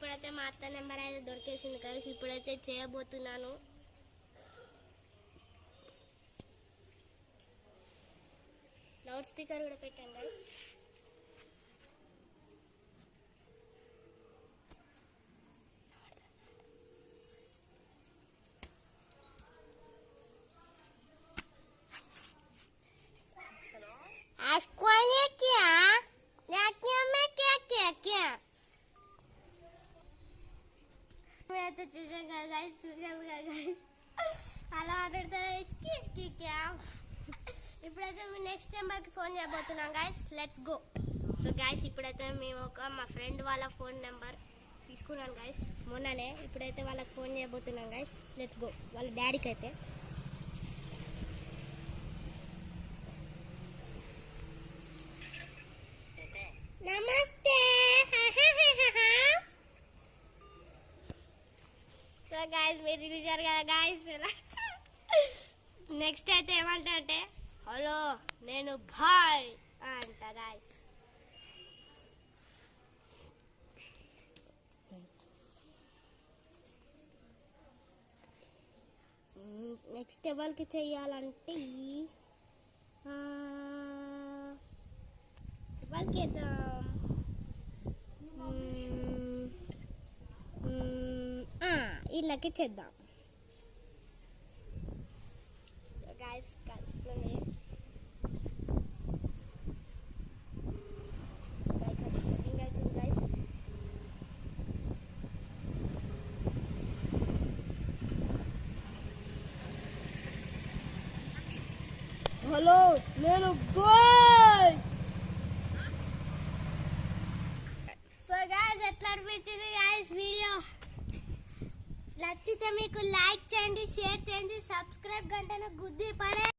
ఇప్పుడైతే మా అత్త నెంబర్ అయితే దొరికేసింది గైస్. ఇప్పుడైతే చేయబోతున్నాను. లౌడ్ స్పీకర్ కూడా పెట్టాను గైస్. అలా మాట్లాడతారా? ఇప్పుడైతే మీ నెక్స్ట్ నెంబర్కి ఫోన్ చేయబోతున్నాం guys. Let's go. So guys ఇప్పుడైతే మేము మా ఫ్రెండ్ వాళ్ళ ఫోన్ నెంబర్ తీసుకున్నాను గైస్ మొన్ననే. ఇప్పుడైతే వాళ్ళకి ఫోన్ చేయబోతున్నాం గైస్. Let's go. వాళ్ళ డాడీకి అయితే నమస్తే. సో గాయస్ మీరు చూసారు కదా గాయస్. నెక్స్ట్ అయితే ఏమంటా అంటే హలో నేను బాయ్ అంట గాయస్. నెక్స్ట్ ఎవరికి చెయ్యాలంటే ఎవరికి వేద్దాం? వీళ్ళకి చేద్దాం. గాయస్ కలుస్తుంది. హలో నేను బాయ్. సో గాయస్ ఎట్లా అనిపించింది గాయస్ వీడియో? నచ్చితే మీకు లైక్ చేయండి, షేర్ చేయండి, సబ్స్క్రైబ్ గంటను గుద్ది పడే.